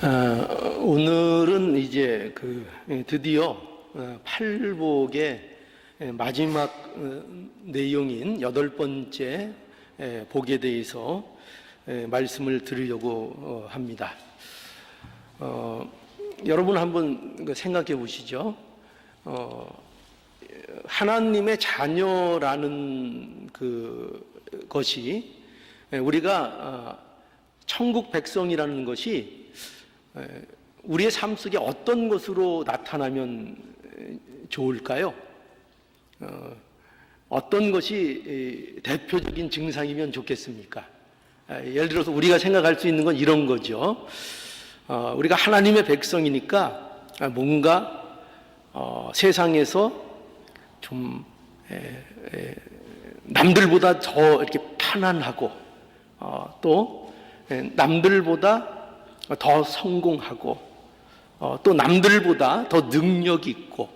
오늘은 이제 드디어 팔복의 마지막 내용인 8번째 복에 대해서 말씀을 드리려고 합니다. 여러분 한번 생각해 보시죠. 하나님의 자녀라는 것이 우리가 천국 백성이라는 것이 우리의 삶 속에 어떤 것으로 나타나면 좋을까요? 어떤 것이 대표적인 증상이면 좋겠습니까? 예를 들어서 우리가 생각할 수 있는 건 이런 거죠. 우리가 하나님의 백성이니까 뭔가 세상에서 좀 남들보다 더 이렇게 편안하고 또 남들보다 더 성공하고 또 남들보다 더 능력 있고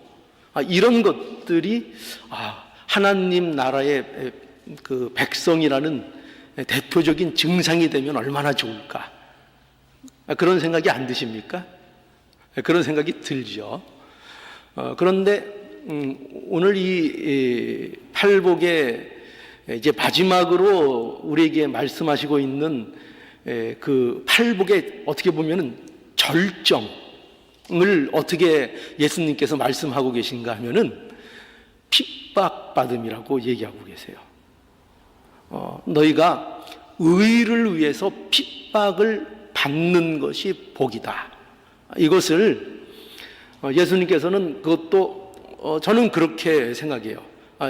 이런 것들이 하나님 나라의 백성이라는 대표적인 증상이 되면 얼마나 좋을까? 그런 생각이 안 드십니까? 그런 생각이 들죠. 그런데 오늘 이 팔복의 이제 마지막으로 우리에게 말씀하시고 있는 팔복의 어떻게 보면은 절정을 어떻게 예수님께서 말씀하고 계신가 하면은 핍박받음이라고 얘기하고 계세요. 너희가 의를 위해서 핍박을 받는 것이 복이다. 이것을 예수님께서는 그것도 저는 그렇게 생각해요.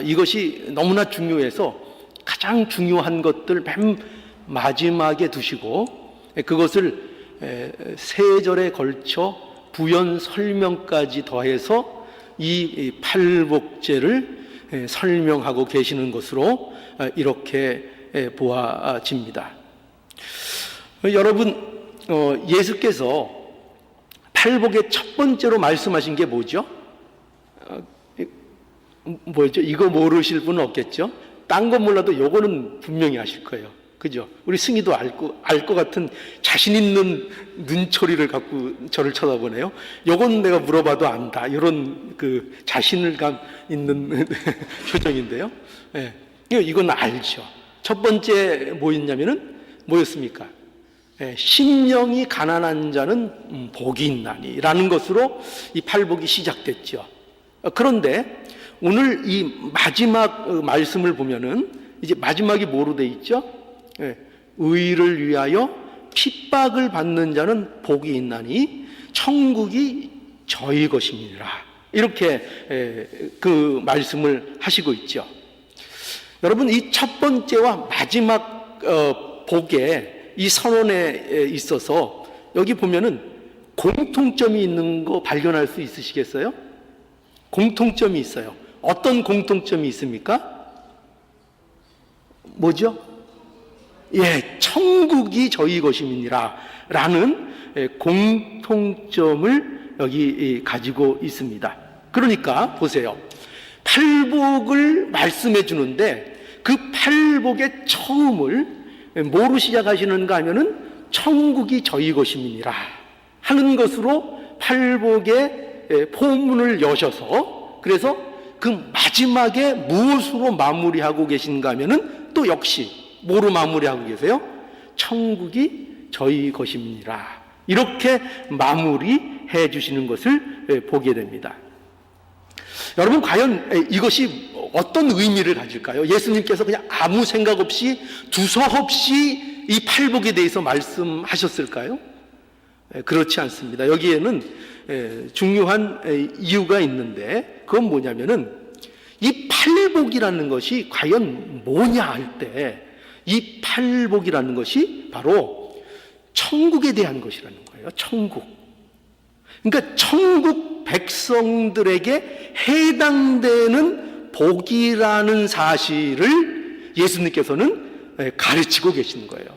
이것이 너무나 중요해서 가장 중요한 것들 맨 마지막에 두시고 그것을 3절에 걸쳐 부연 설명까지 더해서 이 팔복제를 설명하고 계시는 것으로 이렇게 보아집니다. 여러분, 예수께서 팔복의 첫 번째로 말씀하신 게 뭐죠? 뭐죠? 이거 모르실 분은 없겠죠? 딴 건 몰라도 요거는 분명히 아실 거예요. 그죠? 우리 승희도 알 것 같은 자신 있는 눈초리를 갖고 저를 쳐다보네요. 요건 내가 물어봐도 안다. 이런 자신감 있는 표정인데요. 예. 이건 알죠. 첫 번째 뭐였냐면은 뭐였습니까? 예. 심령이 가난한 자는 복이 있나니 라는 것으로 이 팔복이 시작됐죠. 그런데 오늘 이 마지막 말씀을 보면은 이제 마지막이 뭐로 돼 있죠? 의를 위하여 핍박을 받는 자는 복이 있나니 천국이 저희 것입니다. 이렇게 그 말씀을 하시고 있죠. 여러분, 이 첫 번째와 마지막 복의 이 선언에 있어서 여기 보면은 공통점이 있는 거 발견할 수 있으시겠어요? 공통점이 있어요. 어떤 공통점이 있습니까? 뭐죠? 예, 천국이 저희 것임이니라 라는 공통점을 여기 가지고 있습니다. 그러니까 보세요. 팔복을 말씀해 주는데 그 팔복의 처음을 뭐로 시작하시는가 하면은 천국이 저희 것임이니라 하는 것으로 팔복의 포문을 여셔서 그래서 그 마지막에 무엇으로 마무리하고 계신가 하면은 또 역시 뭐로 마무리하고 계세요? 천국이 저희 것입니다. 이렇게 마무리해 주시는 것을 보게 됩니다. 여러분, 과연 이것이 어떤 의미를 가질까요? 예수님께서 그냥 아무 생각 없이 두서없이 이 팔복에 대해서 말씀하셨을까요? 그렇지 않습니다. 여기에는 중요한 이유가 있는데 그건 뭐냐면은 이 팔복이라는 것이 과연 뭐냐 할 때 이 팔복이라는 것이 바로 천국에 대한 것이라는 거예요. 천국. 그러니까 천국 백성들에게 해당되는 복이라는 사실을 예수님께서는 가르치고 계시는 거예요.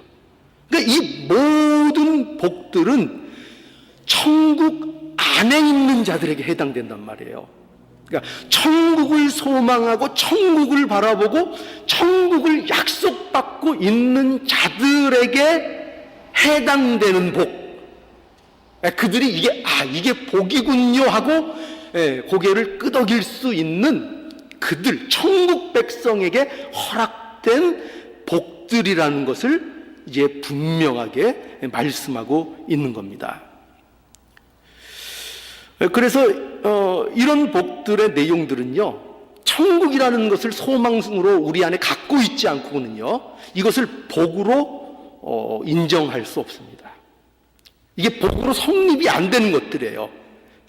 그러니까 이 모든 복들은 천국 안에 있는 자들에게 해당된단 말이에요. 그러니까 천국을 소망하고 천국을 바라보고 천국을 약속받고 있는 자들에게 해당되는 복, 그들이 이게 복이군요 하고 고개를 끄덕일 수 있는 그들, 천국 백성에게 허락된 복들이라는 것을 이제 분명하게 말씀하고 있는 겁니다. 그래서 이런 복들의 내용들은요, 천국이라는 것을 소망으로 우리 안에 갖고 있지 않고는요, 이것을 복으로 인정할 수 없습니다. 이게 복으로 성립이 안 되는 것들이에요.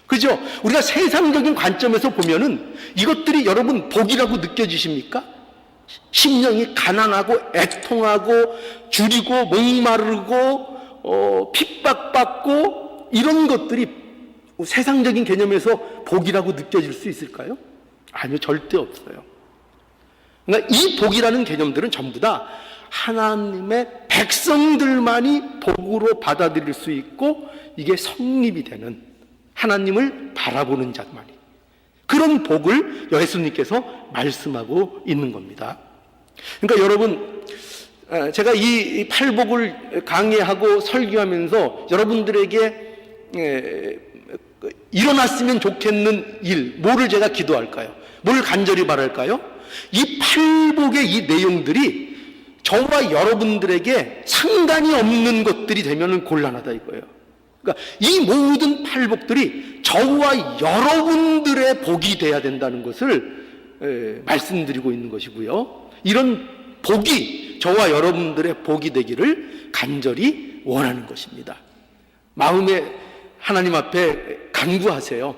그죠? 우리가 세상적인 관점에서 보면은 이것들이 여러분 복이라고 느껴지십니까? 심령이 가난하고 애통하고 줄이고 목마르고 핍박받고 이런 것들이 세상적인 개념에서 복이라고 느껴질 수 있을까요? 아니요, 절대 없어요. 그러니까 이 복이라는 개념들은 전부 다 하나님의 백성들만이 복으로 받아들일 수 있고 이게 성립이 되는, 하나님을 바라보는 자만이 그런 복을 예수님께서 말씀하고 있는 겁니다. 그러니까 여러분, 제가 이 팔복을 강의하고 설교하면서 여러분들에게 일어났으면 좋겠는 일, 뭐를 제가 기도할까요? 뭘 간절히 바랄까요? 이 팔복의 이 내용들이 저와 여러분들에게 상관이 없는 것들이 되면 곤란하다 이거예요. 그러니까 이 모든 팔복들이 저와 여러분들의 복이 돼야 된다는 것을 말씀드리고 있는 것이고요. 이런 복이 저와 여러분들의 복이 되기를 간절히 원하는 것입니다. 마음에 하나님 앞에 간구하세요.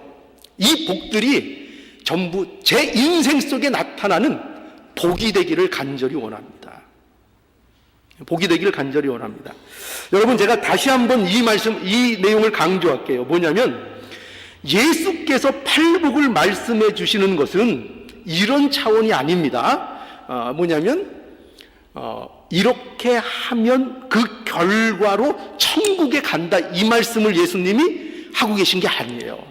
이 복들이 전부 제 인생 속에 나타나는 복이 되기를 간절히 원합니다. 복이 되기를 간절히 원합니다. 여러분, 제가 다시 한번 이 내용을 강조할게요. 뭐냐면 예수께서 팔복을 말씀해 주시는 것은 이런 차원이 아닙니다. 뭐냐면 이렇게 하면 그 결과로 천국에 간다, 이 말씀을 예수님이 하고 계신 게 아니에요.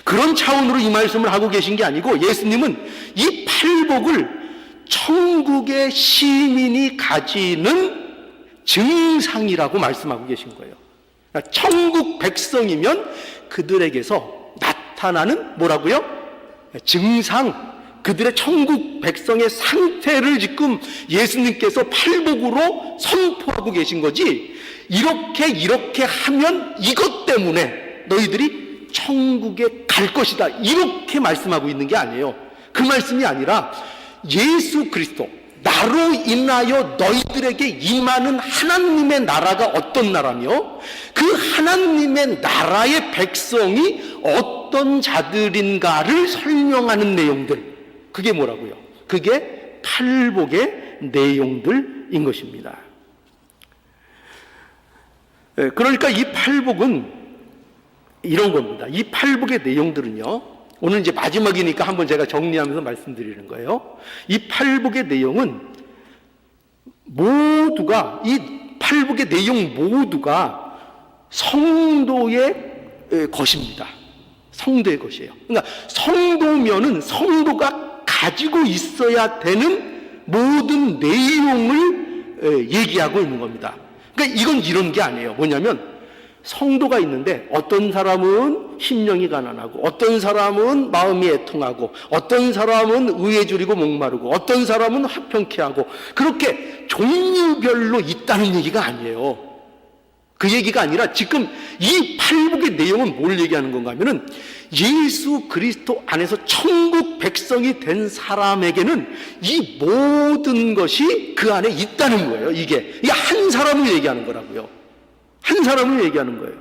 그런 차원으로 이 말씀을 하고 계신 게 아니고, 예수님은 이 팔복을 천국의 시민이 가지는 증상이라고 말씀하고 계신 거예요. 그러니까 천국 백성이면 그들에게서 나타나는 뭐라고요? 증상, 그들의 천국 백성의 상태를 지금 예수님께서 팔복으로 선포하고 계신 거지, 이렇게 하면 이것 때문에 너희들이 천국에 갈 것이다, 이렇게 말씀하고 있는 게 아니에요. 그 말씀이 아니라 예수 그리스도, 나로 인하여 너희들에게 임하는 하나님의 나라가 어떤 나라며 그 하나님의 나라의 백성이 어떤 자들인가를 설명하는 내용들, 그게 뭐라고요? 그게 팔복의 내용들인 것입니다. 그러니까 이 팔복은 이런 겁니다. 이 팔복의 내용들은요, 오늘 이제 마지막이니까 한번 제가 정리하면서 말씀드리는 거예요. 이 팔복의 내용은 모두가, 이 팔복의 내용 모두가 성도의 것입니다. 성도의 것이에요. 그러니까 성도면은 성도가 가지고 있어야 되는 모든 내용을 얘기하고 있는 겁니다. 그러니까 이건 이런 게 아니에요. 뭐냐면 성도가 있는데 어떤 사람은 심령이 가난하고, 어떤 사람은 마음이 애통하고, 어떤 사람은 의에 줄이고 목마르고, 어떤 사람은 화평케 하고, 그렇게 종류별로 있다는 얘기가 아니에요. 그 얘기가 아니라 지금 이 팔복의 내용은 뭘 얘기하는 건가 하면은 예수 그리스도 안에서 천국 백성이 된 사람에게는 이 모든 것이 그 안에 있다는 거예요. 이게 한 사람을 얘기하는 거라고요. 한 사람을 얘기하는 거예요.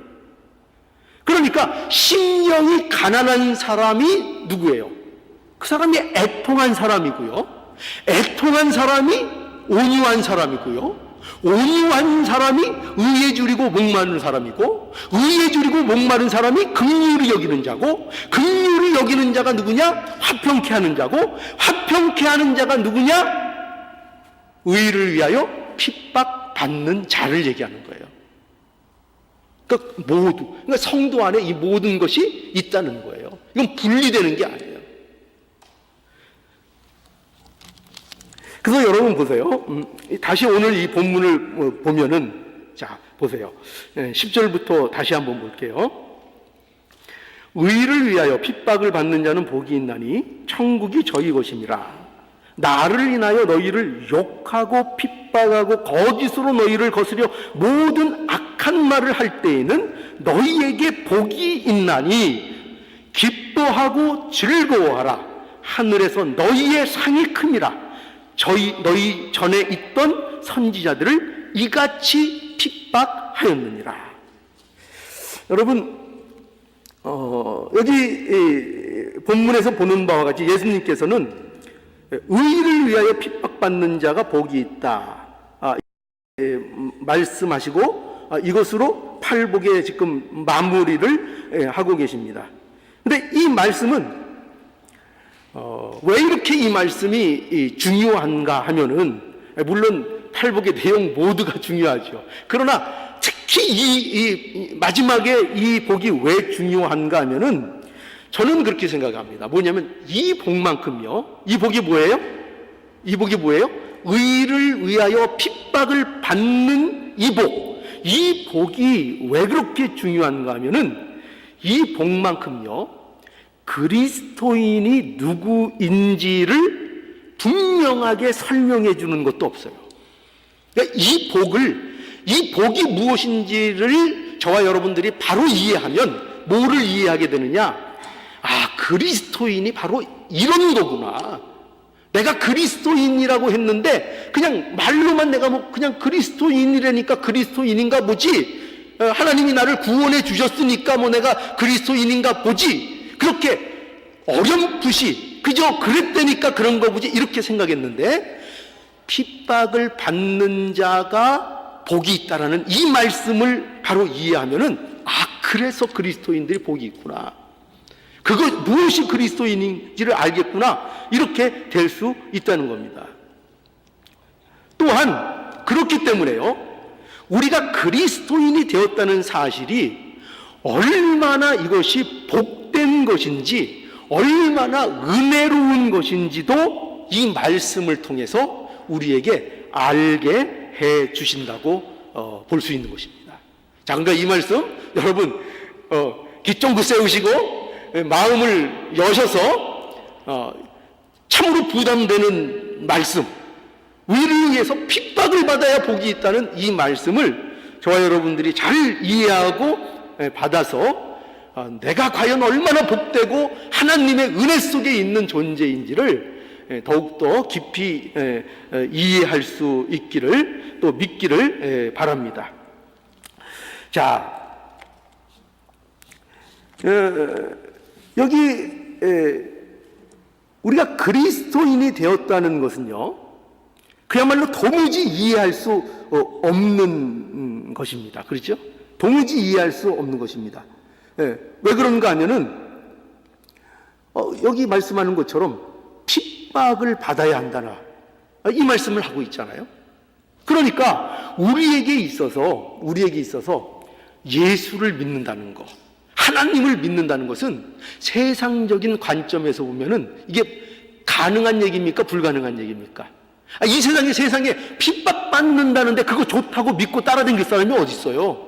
그러니까 심령이 가난한 사람이 누구예요? 그 사람이 애통한 사람이고요, 애통한 사람이 온유한 사람이고요, 온유한 사람이 의에 줄이고 목마른 사람이고, 의에 줄이고 목마른 사람이 긍휼히 여기는 자고, 긍휼히 여기는 자가 누구냐? 화평케 하는 자고, 화평케 하는 자가 누구냐? 의를 위하여 핍박받는 자를 얘기하는 거예요. 그러니까 모두, 그러니까 성도 안에 이 모든 것이 있다는 거예요. 이건 분리되는 게 아니에요. 그래서 여러분 보세요. 다시 오늘 이 본문을 보면은, 자, 보세요. 10절부터 다시 한번 볼게요. 의를 위하여 핍박을 받는 자는 복이 있나니 천국이 저희 것임이라. 나를 인하여 너희를 욕하고 핍박하고 거짓으로 너희를 거스려 모든 악한 말을 할 때에는 너희에게 복이 있나니 기뻐하고 즐거워하라. 하늘에서 너희의 상이 큼이라. 너희 전에 있던 선지자들을 이같이 핍박하였느니라. 여러분, 여기 본문에서 보는 바와 같이 예수님께서는 의를 위하여 핍박받는 자가 복이 있다 말씀하시고 이것으로 팔복의 지금 마무리를 하고 계십니다. 근데 이 말씀은 왜 이렇게 이 말씀이 중요한가 하면은, 물론 팔복의 내용 모두가 중요하죠. 그러나 특히 이 마지막에 이 복이 왜 중요한가 하면은 저는 그렇게 생각합니다. 뭐냐면 이 복만큼요. 이 복이 뭐예요? 이 복이 뭐예요? 의를 위하여 핍박을 받는 이 복. 이 복이 왜 그렇게 중요한가 하면은 이 복만큼요. 그리스도인이 누구인지를 분명하게 설명해 주는 것도 없어요. 그러니까 이 복이 무엇인지를 저와 여러분들이 바로 이해하면 뭐를 이해하게 되느냐? 그리스도인이 바로 이런 거구나. 내가 그리스도인이라고 했는데 그냥 말로만 내가 그냥 그리스도인이라니까 그리스도인인가 보지. 하나님이 나를 구원해 주셨으니까 내가 그리스도인인가 보지. 그렇게 어렴풋이 그저 그랬다니까 그런 거 보지 이렇게 생각했는데, 핍박을 받는 자가 복이 있다라는 이 말씀을 바로 이해하면은 그래서 그리스도인들이 복이 있구나. 무엇이 그리스도인인지를 알겠구나. 이렇게 될 수 있다는 겁니다. 또한 그렇기 때문에요. 우리가 그리스도인이 되었다는 사실이 얼마나 이것이 복된 것인지, 얼마나 은혜로운 것인지도 이 말씀을 통해서 우리에게 알게 해 주신다고 볼 수 있는 것입니다. 자, 그러니까 이 말씀 여러분 깃종긋 세우시고 마음을 여셔서 참으로 부담되는 말씀, 의를 위해서 핍박을 받아야 복이 있다는 이 말씀을 저와 여러분들이 잘 이해하고 받아서 내가 과연 얼마나 복되고 하나님의 은혜 속에 있는 존재인지를 더욱더 깊이 이해할 수 있기를, 또 믿기를 바랍니다. 자, 여기 우리가 그리스도인이 되었다는 것은요, 그야말로 도무지 이해할 수 없는 것입니다. 그렇죠? 도무지 이해할 수 없는 것입니다. 왜 그런가 하면은 여기 말씀하는 것처럼 핍박을 받아야 한다나 이 말씀을 하고 있잖아요. 그러니까 우리에게 있어서 예수를 믿는다는 것, 하나님을 믿는다는 것은 세상적인 관점에서 보면은 이게 가능한 얘기입니까? 불가능한 얘기입니까? 이 세상에 핍박받는다는데 그거 좋다고 믿고 따라다닐 사람이 어디 있어요?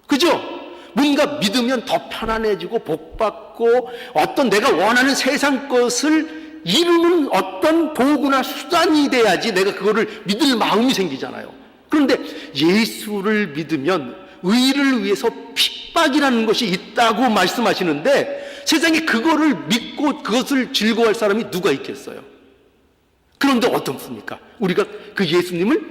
그죠? 뭔가 믿으면 더 편안해지고 복받고 어떤 내가 원하는 세상 것을 이루는 어떤 도구나 수단이 돼야지 내가 그거를 믿을 마음이 생기잖아요. 그런데 예수를 믿으면 의를 위해서 핍박이라는 것이 있다고 말씀하시는데, 세상에 그거를 믿고 그것을 즐거워할 사람이 누가 있겠어요? 그런데 어떻습니까? 우리가 그 예수님을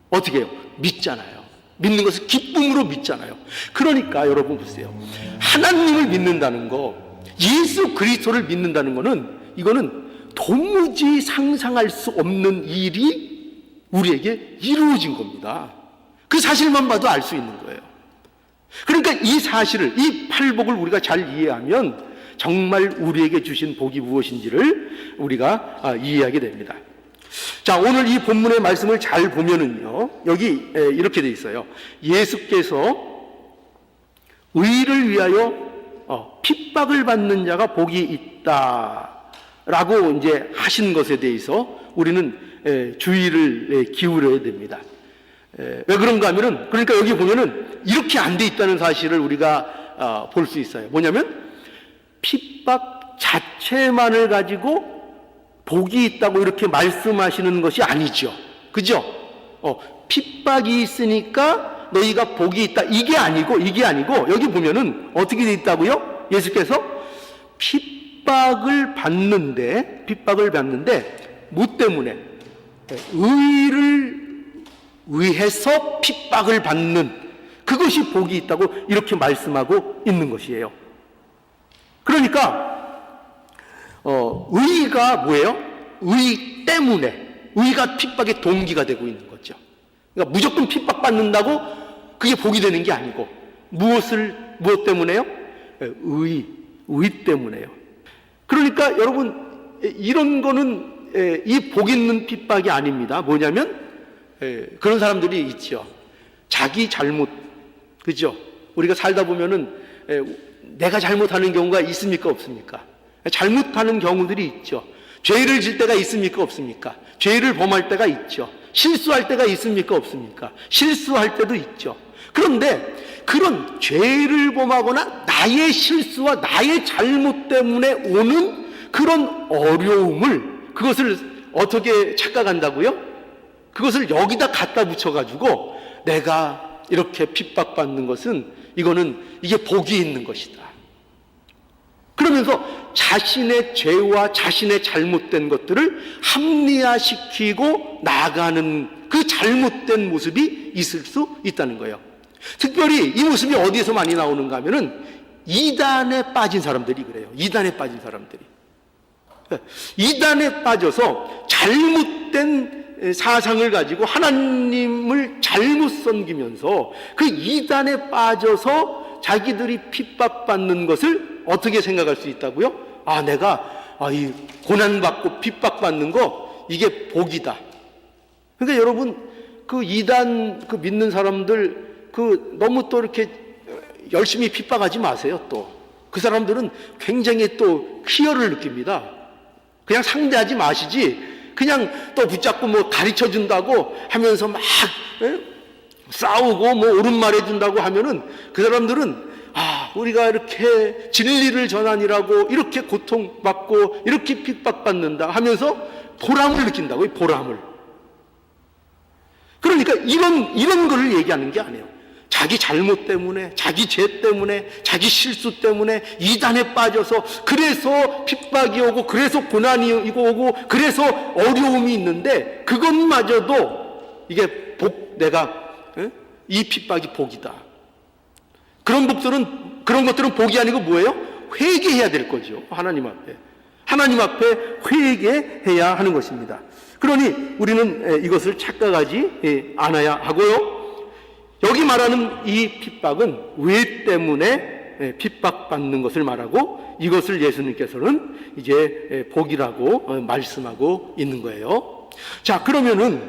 어떻게 해요? 믿잖아요. 믿는 것을 기쁨으로 믿잖아요. 그러니까 여러분 보세요. 하나님을 믿는다는 거, 예수 그리스도를 믿는다는 거는, 이거는 도무지 상상할 수 없는 일이 우리에게 이루어진 겁니다. 그 사실만 봐도 알 수 있는 거예요. 그러니까 이 사실을, 이 팔복을 우리가 잘 이해하면 정말 우리에게 주신 복이 무엇인지를 우리가 이해하게 됩니다. 자, 오늘 이 본문의 말씀을 잘 보면은요, 여기 이렇게 돼 있어요. 예수께서 의를 위하여 핍박을 받는 자가 복이 있다라고 이제 하신 것에 대해서 우리는 주의를 기울여야 됩니다. 왜 그런가 하면은, 그러니까 여기 보면은 이렇게 안 돼 있다는 사실을 우리가 볼 수 있어요. 뭐냐면 핍박 자체만을 가지고 복이 있다고 이렇게 말씀하시는 것이 아니죠. 그죠? 핍박이 있으니까 너희가 복이 있다. 이게 아니고 여기 보면은 어떻게 돼 있다고요? 예수께서 핍박을 받는데 뭐 때문에? 의를 위해서 핍박을 받는 그것이 복이 있다고 이렇게 말씀하고 있는 것이에요. 그러니까 의가 뭐예요? 의 때문에, 의가 핍박의 동기가 되고 있는 거죠. 그러니까 무조건 핍박받는다고 그게 복이 되는 게 아니고, 무엇 때문에요? 의 때문에요. 그러니까 여러분, 이런 거는 이 복 있는 핍박이 아닙니다. 뭐냐면 그런 사람들이 있죠. 자기 잘못, 그죠? 우리가 살다 보면은 내가 잘못하는 경우가 있습니까, 없습니까? 잘못하는 경우들이 있죠. 죄를 질 때가 있습니까, 없습니까? 죄를 범할 때가 있죠. 실수할 때가 있습니까, 없습니까? 실수할 때도 있죠. 그런데 그런 죄를 범하거나 나의 실수와 나의 잘못 때문에 오는 그런 어려움을, 그것을 어떻게 착각한다고요? 그것을 여기다 갖다 붙여가지고 내가 이렇게 핍박받는 것은 이게 복이 있는 것이다. 그러면서 자신의 죄와 자신의 잘못된 것들을 합리화시키고 나가는 그 잘못된 모습이 있을 수 있다는 거예요. 특별히 이 모습이 어디에서 많이 나오는가 하면은 이단에 빠진 사람들이 그래요. 이단에 빠진 사람들이. 이단에 빠져서 잘못된 사상을 가지고 하나님을 잘못 섬기면서 그 이단에 빠져서 자기들이 핍박받는 것을 어떻게 생각할 수 있다고요? 내가 이 고난받고 핍박받는 거 이게 복이다. 그러니까 여러분, 그 이단 그 믿는 사람들 너무 또 이렇게 열심히 핍박하지 마세요. 또 그 사람들은 굉장히 또 희열을 느낍니다. 그냥 상대하지 마시지, 그냥 또 붙잡고 뭐 가르쳐 준다고 하면서 막 싸우고 뭐 옳은 말 해준다고 하면은 그 사람들은 우리가 이렇게 진리를 전하니라고 이렇게 고통받고 이렇게 핍박받는다 하면서 보람을 느낀다고요. 보람을. 그러니까 이런 거를 얘기하는 게 아니에요. 자기 잘못 때문에, 자기 죄 때문에, 자기 실수 때문에 이단에 빠져서 그래서 핍박이 오고 그래서 고난이 오고 그래서 어려움이 있는데 그것마저도 이게 이 핍박이 복이다. 그런 것들은 복이 아니고 뭐예요? 회개해야 될 거죠. 하나님 앞에 회개해야 하는 것입니다. 그러니 우리는 이것을 착각하지 않아야 하고요. 여기 말하는 이 핍박은 왜 때문에 핍박받는 것을 말하고, 이것을 예수님께서는 이제 복이라고 말씀하고 있는 거예요. 자, 그러면은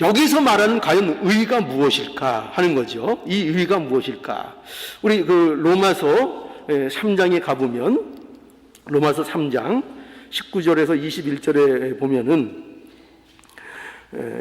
여기서 말하는 과연 의가 무엇일까 하는 거죠. 이 의가 무엇일까? 우리 로마서 3장에 가보면, 로마서 3장 19절에서 21절에 보면은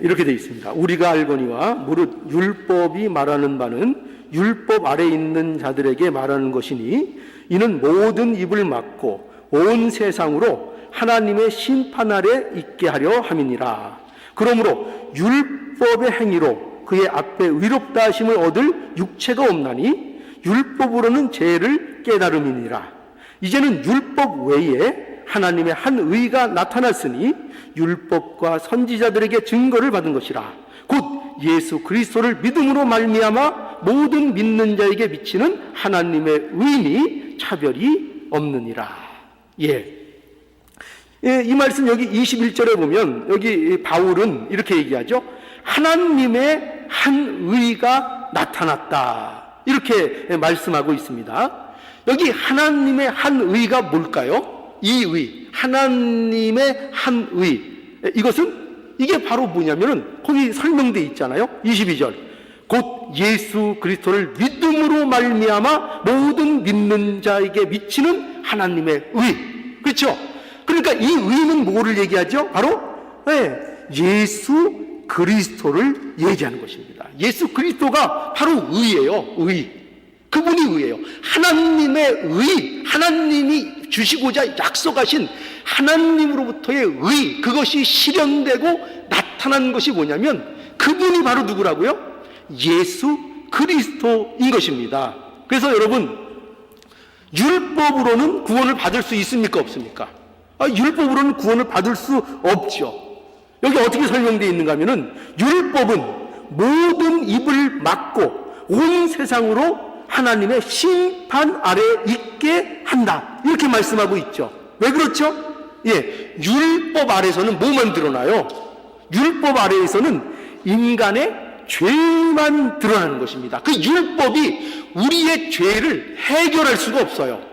이렇게 되어 있습니다. 우리가 알거니와 무릇 율법이 말하는 바는 율법 아래 있는 자들에게 말하는 것이니 이는 모든 입을 막고 온 세상으로 하나님의 심판 아래 있게 하려 함이니라. 그러므로 율법의 행위로 그의 앞에 의롭다 하심을 얻을 육체가 없나니 율법으로는 죄를 깨달음이니라. 이제는 율법 외에 하나님의 한 의가 나타났으니 율법과 선지자들에게 증거를 받은 것이라. 곧 예수 그리스도를 믿음으로 말미암아 모든 믿는 자에게 미치는 하나님의 의니 차별이 없느니라. 이 말씀 여기 21절에 보면 여기 바울은 이렇게 얘기하죠. 하나님의 한 의가 나타났다. 이렇게 말씀하고 있습니다. 여기 하나님의 한 의가 뭘까요? 이 의, 하나님의 한 의, 이게 바로 뭐냐면은 거기 설명되어 있잖아요. 22절, 곧 예수 그리스도를 믿음으로 말미암아 모든 믿는 자에게 미치는 하나님의 의. 그렇죠? 그러니까 이 의는 뭐를 얘기하죠? 바로 예수 그리스도를 얘기하는 것입니다. 예수 그리스도가 바로 의예요. 의. 그분이 의예요. 하나님의 의, 하나님이 주시고자 약속하신 하나님으로부터의 의, 그것이 실현되고 나타난 것이 뭐냐면 그분이 바로 누구라고요? 예수 그리스도인 것입니다. 그래서 여러분, 율법으로는 구원을 받을 수 있습니까? 없습니까? 율법으로는 구원을 받을 수 없죠. 여기 어떻게 설명되어 있는가 하면은, 율법은 모든 입을 막고 온 세상으로 하나님의 심판 아래 있게 한다, 이렇게 말씀하고 있죠. 왜 그렇죠? 율법 아래서는 뭐만 드러나요? 율법 아래에서는 인간의 죄만 드러나는 것입니다. 그 율법이 우리의 죄를 해결할 수가 없어요.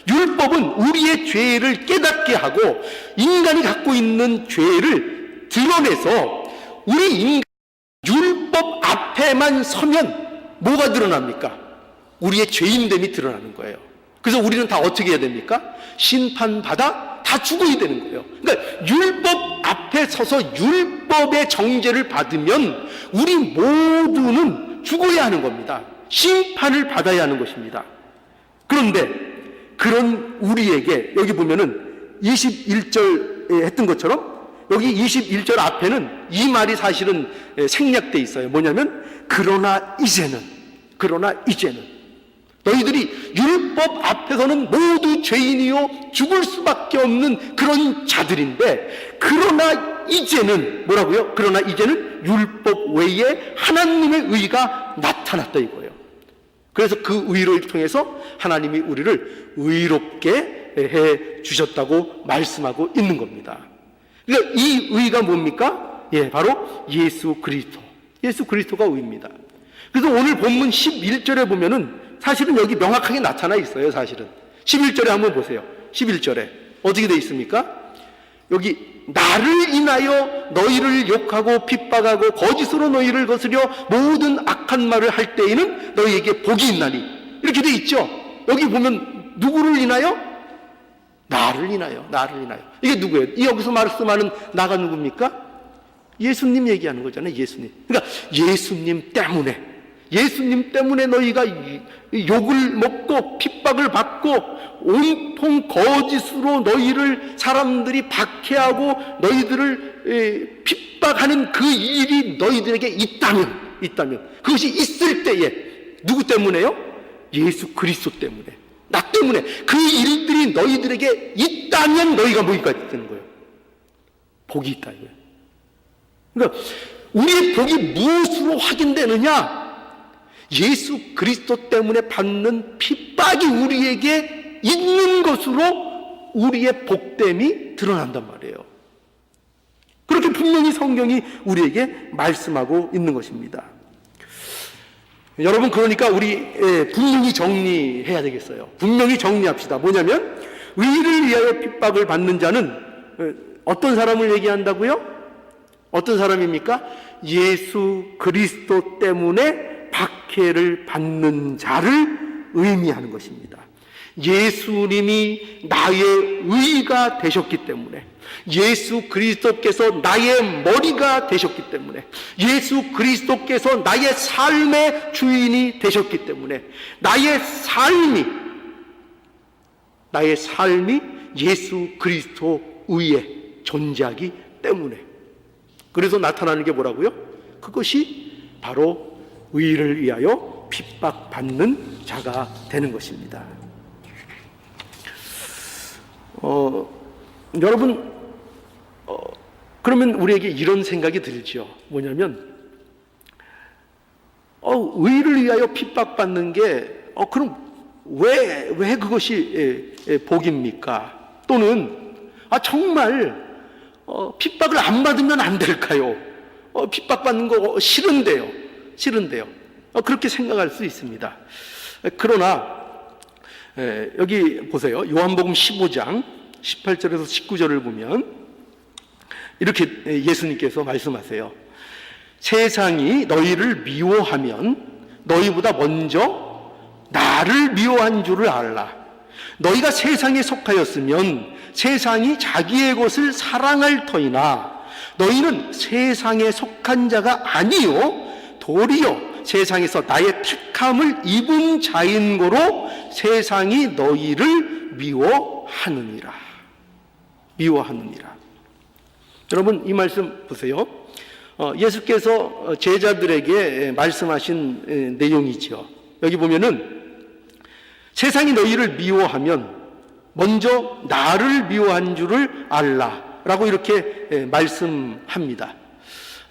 율법은 우리의 죄를 깨닫게 하고 인간이 갖고 있는 죄를 드러내서 우리 인간 율법 앞에만 서면 뭐가 드러납니까? 우리의 죄인됨이 드러나는 거예요. 그래서 우리는 다 어떻게 해야 됩니까? 심판받아 다 죽어야 되는 거예요. 그러니까 율법 앞에 서서 율법의 정죄를 받으면 우리 모두는 죽어야 하는 겁니다. 심판을 받아야 하는 것입니다. 그런데 그런 우리에게 여기 보면은 21절에 했던 것처럼 여기 21절 앞에는 이 말이 사실은 생략되어 있어요. 뭐냐면 그러나 이제는 너희들이 율법 앞에서는 모두 죄인이요 죽을 수밖에 없는 그런 자들인데, 그러나 이제는 뭐라고요? 그러나 이제는 율법 외에 하나님의 의가 나타났다 이거예요. 그래서 그 의를 통해서 하나님이 우리를 의롭게 해 주셨다고 말씀하고 있는 겁니다. 그러니까 이 의가 뭡니까? 바로 예수 그리스도가 의입니다. 그래서 오늘 본문 11절에 보면은 사실은 여기 명확하게 나타나 있어요. 사실은 11절에 한번 보세요. 11절에 어떻게 되어 있습니까? 여기 나를 인하여 너희를 욕하고 핍박하고 거짓으로 너희를 거스려 모든 악한 말을 할 때에는 너희에게 복이 있나니, 이렇게 되어 있죠. 여기 보면 누구를 인하여? 나를 인하여. 이게 누구예요? 이 여기서 말씀하는 나가 누굽니까? 예수님 얘기하는 거잖아요. 예수님. 그러니까 예수님 때문에 너희가 욕을 먹고 핍박을 받고 온통 거짓으로 너희를 사람들이 박해하고 너희들을 핍박하는 그 일이 너희들에게 있다면 그것이 있을 때에 누구 때문에요? 예수 그리스도 때문에, 나 때문에 그 일들이 너희들에게 있다면 너희가 뭐기까지 되는 거예요? 복이 있다 이거예요. 그러니까 우리의 복이 무엇으로 확인되느냐? 예수 그리스도 때문에 받는 핍박이 우리에게 있는 것으로 우리의 복됨이 드러난단 말이에요. 그렇게 분명히 성경이 우리에게 말씀하고 있는 것입니다. 여러분, 그러니까 우리 분명히 정리해야 되겠어요. 분명히 정리합시다. 뭐냐면 의를 위하여 핍박을 받는 자는 어떤 사람을 얘기한다고요? 어떤 사람입니까? 예수 그리스도 때문에 박해를 받는 자를 의미하는 것입니다. 예수님이 나의 의가 되셨기 때문에, 예수 그리스도께서 나의 머리가 되셨기 때문에, 예수 그리스도께서 나의 삶의 주인이 되셨기 때문에, 나의 삶이 예수 그리스도 위에 존재하기 때문에, 그래서 나타나는 게 뭐라고요? 그것이 바로 의를 위하여 핍박받는 자가 되는 것입니다. 여러분, 그러면 우리에게 이런 생각이 들죠. 뭐냐면 의를 위하여 핍박받는 게 그럼 왜 그것이 복입니까? 또는 정말 핍박을 안 받으면 안 될까요? 핍박받는 거 싫은데요. 그렇게 생각할 수 있습니다. 그러나 여기 보세요. 요한복음 15장 18절에서 19절을 보면 이렇게 예수님께서 말씀하세요. 세상이 너희를 미워하면 너희보다 먼저 나를 미워한 줄을 알라. 너희가 세상에 속하였으면 세상이 자기의 것을 사랑할 터이나 너희는 세상에 속한 자가 아니요 도리어 세상에서 나의 택함을 입은 자인 고로 세상이 너희를 미워하느니라. 미워하느니라. 여러분, 이 말씀 보세요. 예수께서 제자들에게 말씀하신 내용이죠. 여기 보면은 세상이 너희를 미워하면 먼저 나를 미워한 줄을 알라라고 이렇게 말씀합니다.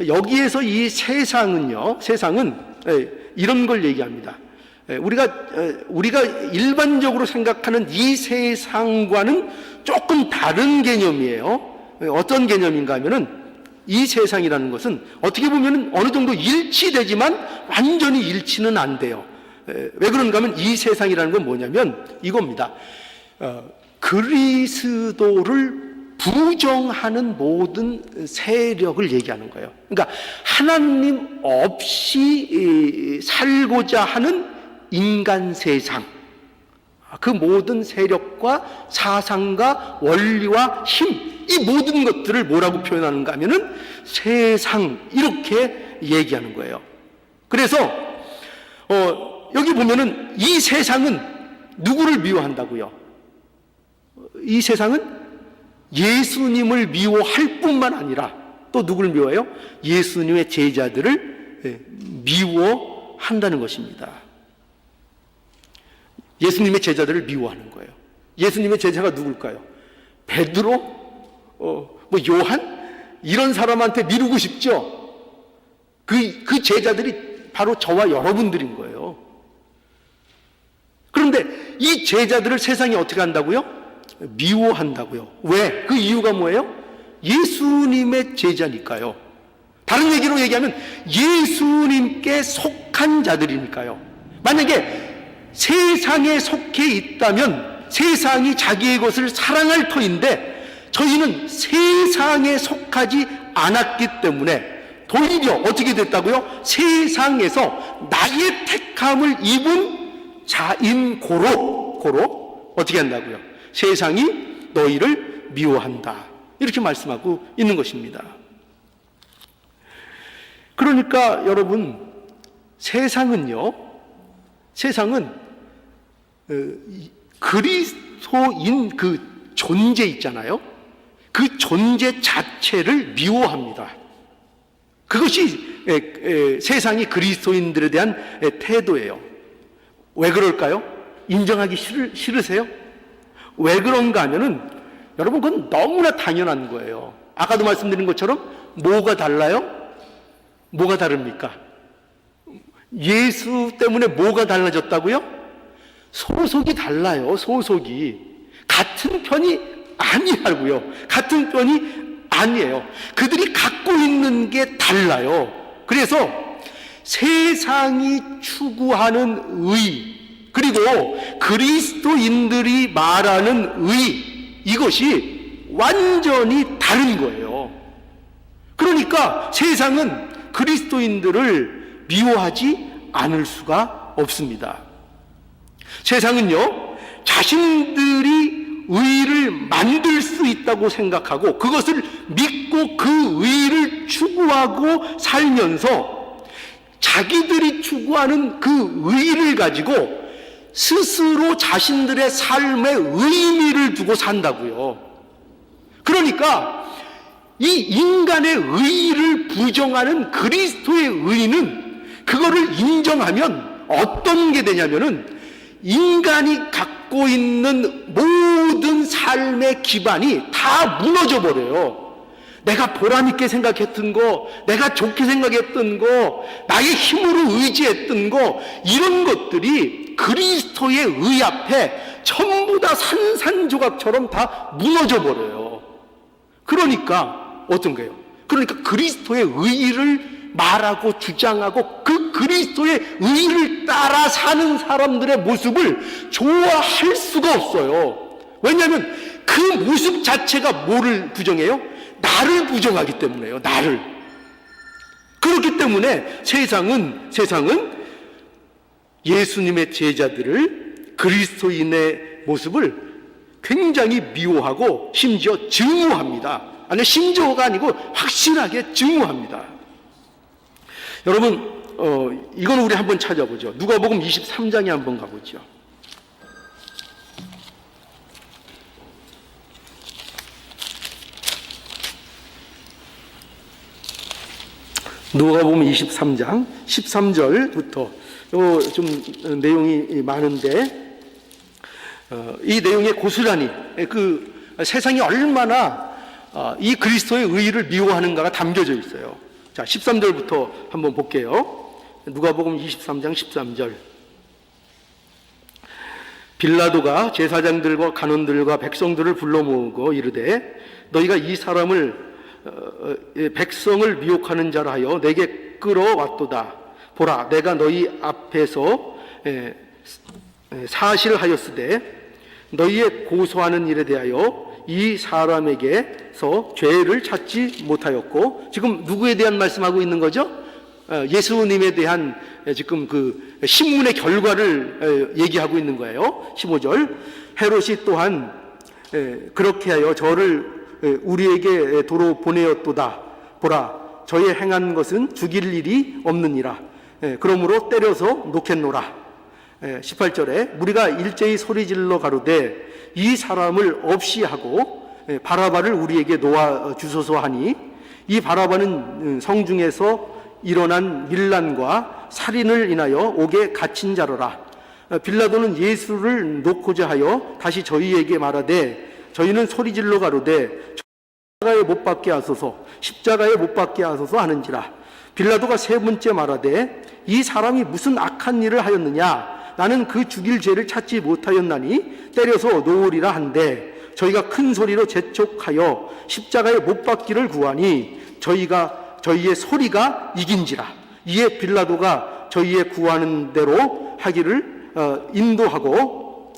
여기에서 이 세상은 이런 걸 얘기합니다. 우리가 일반적으로 생각하는 이 세상과는 조금 다른 개념이에요. 어떤 개념인가 하면은 이 세상이라는 것은 어떻게 보면 어느 정도 일치되지만 완전히 일치는 안 돼요. 왜 그런가 하면 이 세상이라는 건 뭐냐면 이겁니다. 그리스도를 부정하는 모든 세력을 얘기하는 거예요. 그러니까 하나님 없이 살고자 하는 인간 세상, 그 모든 세력과 사상과 원리와 힘, 이 모든 것들을 뭐라고 표현하는가 하면은 세상, 이렇게 얘기하는 거예요. 그래서 여기 보면은 이 세상은 누구를 미워한다고요? 이 세상은 예수님을 미워할 뿐만 아니라 또 누구를 미워해요? 예수님의 제자들을 미워한다는 것입니다. 예수님의 제자들을 미워하는 거예요. 예수님의 제자가 누굴까요? 베드로? 요한? 이런 사람한테 미루고 싶죠? 그 제자들이 바로 저와 여러분들인 거예요. 그런데 이 제자들을 세상이 어떻게 한다고요? 미워한다고요. 왜? 그 이유가 뭐예요? 예수님의 제자니까요. 다른 얘기로 얘기하면 예수님께 속한 자들이니까요. 만약에 세상에 속해 있다면 세상이 자기의 것을 사랑할 터인데 저희는 세상에 속하지 않았기 때문에 도리어 어떻게 됐다고요? 세상에서 나의 택함을 입은 자인 고로 어떻게 한다고요? 세상이 너희를 미워한다. 이렇게 말씀하고 있는 것입니다. 그러니까 여러분, 세상은 그리스도인 그 존재 있잖아요. 그 존재 자체를 미워합니다. 그것이 세상이 그리스도인들에 대한 태도예요. 왜 그럴까요? 인정하기 싫으세요? 왜 그런가 하면은 여러분, 그건 너무나 당연한 거예요. 아까도 말씀드린 것처럼 뭐가 달라요? 뭐가 다릅니까? 예수 때문에 뭐가 달라졌다고요? 소속이 달라요. 소속이 같은 편이 아니라고요. 같은 편이 아니에요. 그들이 갖고 있는 게 달라요. 그래서 세상이 추구하는 의, 그리고 그리스도인들이 말하는 의, 이것이 완전히 다른 거예요. 그러니까 세상은 그리스도인들을 미워하지 않을 수가 없습니다. 세상은요, 자신들이 의를 만들 수 있다고 생각하고 그것을 믿고 그 의를 추구하고 살면서 자기들이 추구하는 그 의를 가지고 스스로 자신들의 삶의 의미를 두고 산다고요. 그러니까 이 인간의 의를 부정하는 그리스도의 의는 그거를 인정하면 어떤 게 되냐면은 인간이 갖고 있는 모든 삶의 기반이 다 무너져 버려요. 내가 보람있게 생각했던 거, 내가 좋게 생각했던 거, 나의 힘으로 의지했던 거, 이런 것들이 그리스도의 의 앞에 전부 다 산산조각처럼 다 무너져 버려요. 그러니까 어떤 거예요? 그러니까 그리스도의 의를 말하고 주장하고 그 그리스도의 의를 따라 사는 사람들의 모습을 좋아할 수가 없어요. 왜냐하면 그 모습 자체가 뭐를 부정해요? 나를 부정하기 때문에요. 나를. 그렇기 때문에 세상은 예수님의 제자들을, 그리스도인의 모습을 굉장히 미워하고 심지어 증오합니다. 아니 심조가 아니고 확실하게 증오합니다. 여러분 이건 우리 한번 찾아보죠. 누가복음 23장에 한번 가보죠. 누가복음 23장 13절부터 좀 내용이 많은데 이 내용에 고스란히 그 세상이 얼마나 이 그리스도의 의의를 미워하는가가 담겨져 있어요. 자, 13절부터 한번 볼게요. 누가복음 23장 13절. 빌라도가 제사장들과 간원들과 백성들을 불러 모으고 이르되 너희가 이 사람을 백성을 미혹하는 자라 하여 내게 끌어왔도다. 보라, 내가 너희 앞에서 사실하였으되 너희의 고소하는 일에 대하여 이 사람에게서 죄를 찾지 못하였고, 지금 누구에 대한 말씀하고 있는 거죠? 예수님에 대한 지금 그 신문의 결과를 얘기하고 있는 거예요. 15절. 헤롯이 또한 그렇게 하여 저를 우리에게 도로 보내었도다. 보라, 저의 행한 것은 죽일 일이 없느니라. 그러므로 때려서 놓겠노라. 18절에 무리가 일제히 소리질러 가로되 이 사람을 없이 하고 바라바를 우리에게 놓아 주소서 하니, 이 바라바는 성중에서 일어난 밀란과 살인을 인하여 옥에 갇힌 자로라. 빌라도는 예수를 놓고자 하여 다시 저희에게 말하되 저희는 소리질러 가로되 십자가에 못 박게 하소서, 십자가에 못 박게 하소서 하는지라. 빌라도가 세 번째 말하되 이 사람이 무슨 악한 일을 하였느냐? 나는 그 죽일 죄를 찾지 못하였나니 때려서 놓으리라 한데 저희가 큰 소리로 재촉하여 십자가에 못 박기를 구하니 저희의 소리가 이긴지라. 이에 빌라도가 저희의 구하는 대로 하기를 인도하고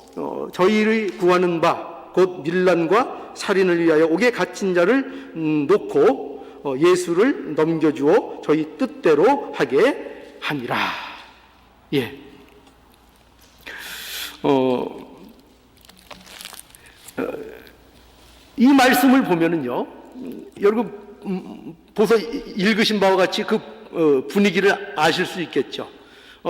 저희의 구하는 바 곧 밀란과 살인을 위하여 옥에 갇힌 자를 놓고 예수를 넘겨주어 저희 뜻대로 하게 하니라. 예. 이 말씀을 보면은요, 여러분 보서 읽으신 바와 같이 그 분위기를 아실 수 있겠죠.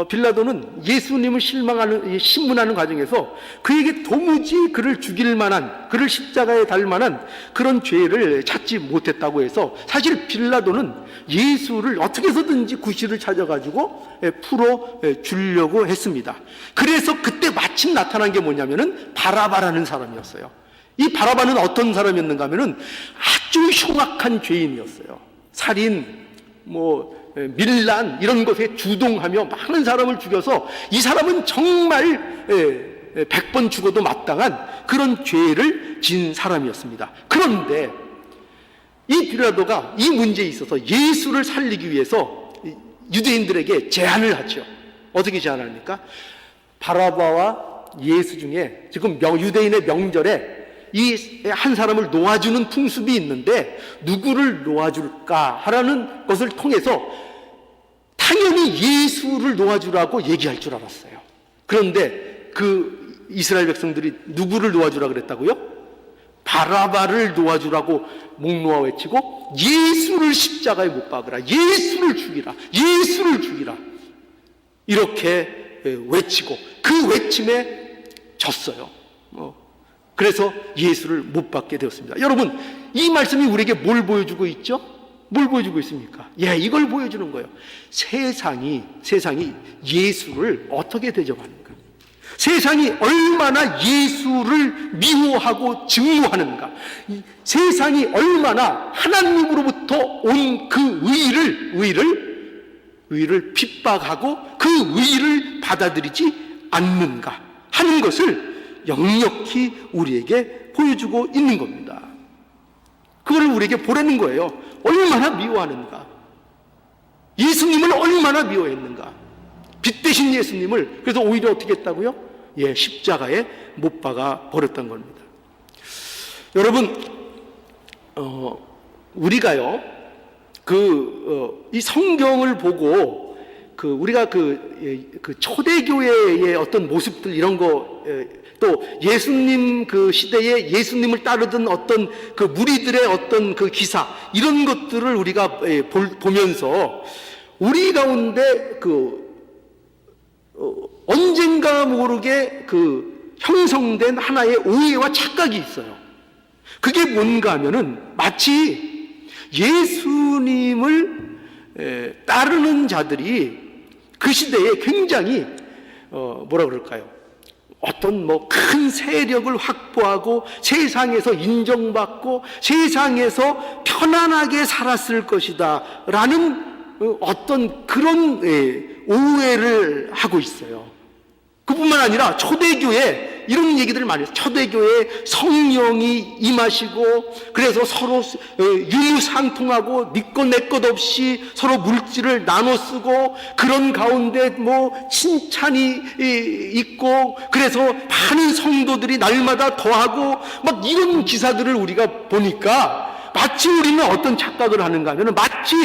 빌라도는 예수님을 신문하는 과정에서 그에게 도무지 그를 죽일 만한, 그를 십자가에 달 만한 그런 죄를 찾지 못했다고 해서 사실 빌라도는 예수를 어떻게 해서든지 구실을 찾아가지고 풀어 주려고 했습니다. 그래서 그때 마침 나타난 게 뭐냐면은 바라바라는 사람이었어요. 이 바라바는 어떤 사람이었는가 하면은 아주 흉악한 죄인이었어요. 살인, 밀란 이런 것에 주동하며 많은 사람을 죽여서 이 사람은 정말 100번 죽어도 마땅한 그런 죄를 지은 사람이었습니다. 그런데 이 빌라도가 이 문제에 있어서 예수를 살리기 위해서 유대인들에게 제안을 하죠. 어떻게 제안합니까? 바라바와 예수 중에 지금 유대인의 명절에 이 한 사람을 놓아주는 풍습이 있는데 누구를 놓아줄까 하라는 것을 통해서 당연히 예수를 놓아주라고 얘기할 줄 알았어요. 그런데 그 이스라엘 백성들이 누구를 놓아주라 그랬다고요? 바라바를 놓아주라고 목 놓아 외치고 예수를 십자가에 못 박으라, 예수를 죽이라, 예수를 죽이라 이렇게 외치고 그 외침에 졌어요. 그래서 예수를 못 박게 되었습니다. 여러분, 이 말씀이 우리에게 뭘 보여주고 있죠? 뭘 보여주고 있습니까? 이걸 보여주는 거예요. 세상이 예수를 어떻게 대접하는가? 세상이 얼마나 예수를 미워하고 증오하는가? 세상이 얼마나 하나님으로부터 온 그 의를 핍박하고 그 의를 받아들이지 않는가 하는 것을 역력히 우리에게 보여주고 있는 겁니다. 그걸 우리에게 보라는 거예요. 얼마나 미워하는가, 예수님을 얼마나 미워했는가. 빛 대신 예수님을 그래서 오히려 어떻게 했다고요? 십자가에 못 박아 버렸던 겁니다. 여러분, 우리가요 이 성경을 보고 우리가 그 초대교회의 어떤 모습들 이런 거, 또 예수님 그 시대에 예수님을 따르던 어떤 그 무리들의 어떤 그 기사, 이런 것들을 우리가 보면서 우리 가운데 언젠가 모르게 형성된 하나의 오해와 착각이 있어요. 그게 뭔가 하면은 마치 예수님을 따르는 자들이 그 시대에 굉장히 뭐라 그럴까요? 어떤 큰 세력을 확보하고 세상에서 인정받고 세상에서 편안하게 살았을 것이다 라는 어떤 그런 오해를 하고 있어요. 그뿐만 아니라 초대교회 이런 얘기들을 많이 해요. 초대교회에 성령이 임하시고 그래서 서로 유무상통하고 네 것 내 것 없이 서로 물질을 나눠 쓰고 그런 가운데 칭찬이 있고 그래서 많은 성도들이 날마다 더하고 막 이런 기사들을 우리가 보니까 마치 우리는 어떤 착각을 하는가 하면 마치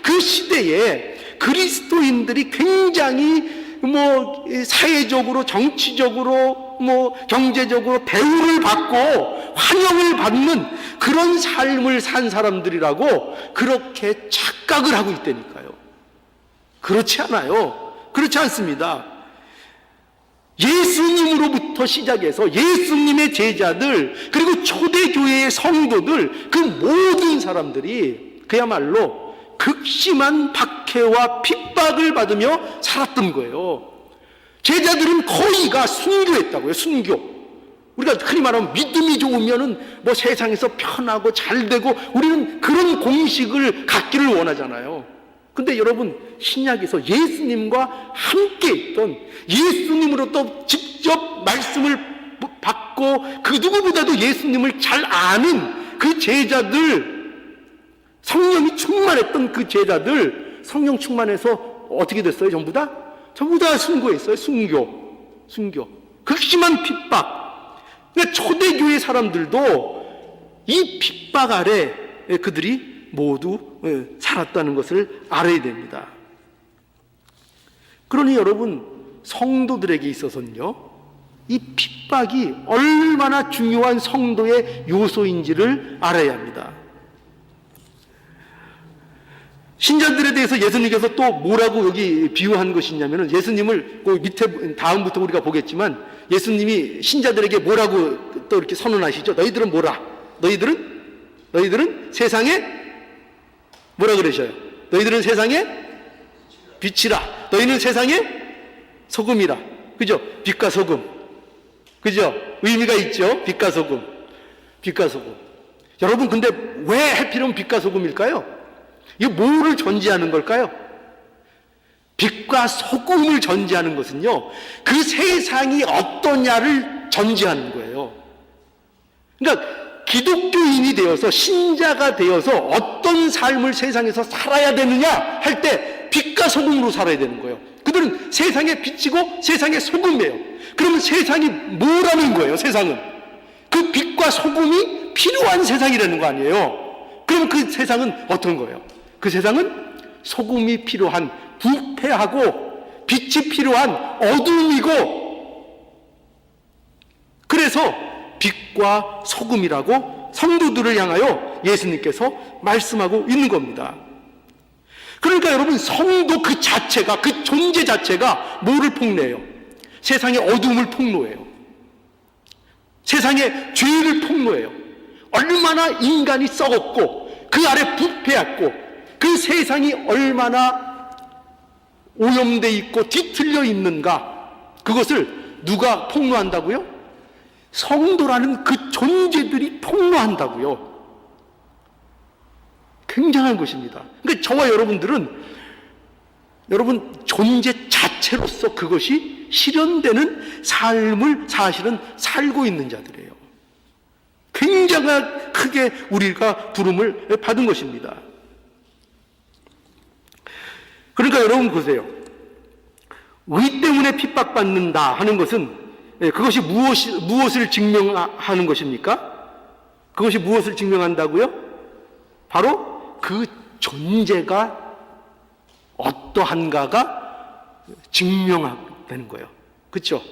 그 시대에 그리스도인들이 굉장히 사회적으로 정치적으로 경제적으로 대우를 받고 환영을 받는 그런 삶을 산 사람들이라고 그렇게 착각을 하고 있다니까요. 그렇지 않아요. 그렇지 않습니다. 예수님으로부터 시작해서 예수님의 제자들 그리고 초대교회의 성도들 그 모든 사람들이 그야말로 극심한 박해와 핍박을 받으며 살았던 거예요. 제자들은 거의가 순교했다고요. 순교. 우리가 흔히 말하면 믿음이 좋으면은 세상에서 편하고 잘 되고 우리는 그런 공식을 갖기를 원하잖아요. 근데 여러분 신약에서 예수님과 함께 있던 예수님으로부터 직접 말씀을 받고 그 누구보다도 예수님을 잘 아는 그 제자들, 성령이 충만했던 그 제자들, 성령 충만해서 어떻게 됐어요? 전부 다 순교했어요. 순교. 극심한 핍박. 그러니까 초대교회 사람들도 이 핍박 아래 그들이 모두 살았다는 것을 알아야 됩니다. 그러니 여러분 성도들에게 있어서는요, 이 핍박이 얼마나 중요한 성도의 요소인지를 알아야 합니다. 신자들에 대해서 예수님께서 또 뭐라고 여기 비유한 것이냐면은 예수님을 그 밑에 다음부터 우리가 보겠지만 예수님이 신자들에게 뭐라고 또 이렇게 선언하시죠? 너희들은 뭐라? 너희들은 세상에 뭐라 그러셔요? 너희들은 세상에 빛이라. 너희는 세상에 소금이라. 그죠? 빛과 소금. 그죠? 의미가 있죠? 빛과 소금. 여러분 근데 왜 하필이면 빛과 소금일까요? 이거 뭐를 전제하는 걸까요? 빛과 소금을 전제하는 것은요, 그 세상이 어떠냐를 전제하는 거예요. 그러니까 기독교인이 되어서 신자가 되어서 어떤 삶을 세상에서 살아야 되느냐 할 때 빛과 소금으로 살아야 되는 거예요. 그들은 세상의 빛이고 세상의 소금이에요. 그러면 세상이 뭐라는 거예요? 세상은 그 빛과 소금이 필요한 세상이라는 거 아니에요. 그럼 그 세상은 어떤 거예요? 그 세상은 소금이 필요한 부패하고 빛이 필요한 어둠이고, 그래서 빛과 소금이라고 성도들을 향하여 예수님께서 말씀하고 있는 겁니다. 그러니까 여러분 성도 그 자체가, 그 존재 자체가 뭐를 폭로해요? 세상의 어둠을 폭로해요. 세상의 죄를 폭로해요. 얼마나 인간이 썩었고 그 아래 부패했고 그 세상이 얼마나 오염되어 있고 뒤틀려 있는가, 그것을 누가 폭로한다고요? 성도라는 그 존재들이 폭로한다고요. 굉장한 것입니다. 그러니까 저와 여러분들은 여러분 존재 자체로서 그것이 실현되는 삶을 사실은 살고 있는 자들이에요. 굉장히 크게 우리가 부름을 받은 것입니다. 그러니까 여러분 보세요. 의 때문에 핍박받는다 하는 것은 그것이 무엇을 증명하는 것입니까? 그것이 무엇을 증명한다고요? 바로 그 존재가 어떠한가가 증명되는 거예요. 그렇죠?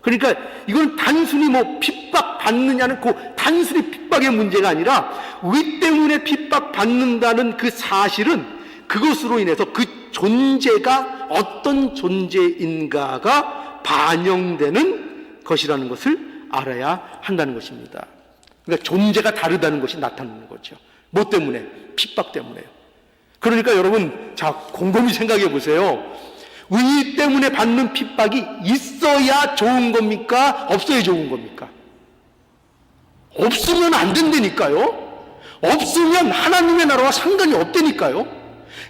그러니까 이건 단순히 뭐 핍박받느냐는 그 단순히 핍박의 문제가 아니라 의 때문에 핍박받는다는 그 사실은 그것으로 인해서 그 존재가 어떤 존재인가가 반영되는 것이라는 것을 알아야 한다는 것입니다. 그러니까 존재가 다르다는 것이 나타나는 거죠. 뭐 때문에? 핍박 때문에요. 그러니까 여러분, 자, 곰곰이 생각해 보세요. 의 때문에 받는 핍박이 있어야 좋은 겁니까? 없어야 좋은 겁니까? 없으면 안 된다니까요. 없으면 하나님의 나라와 상관이 없다니까요.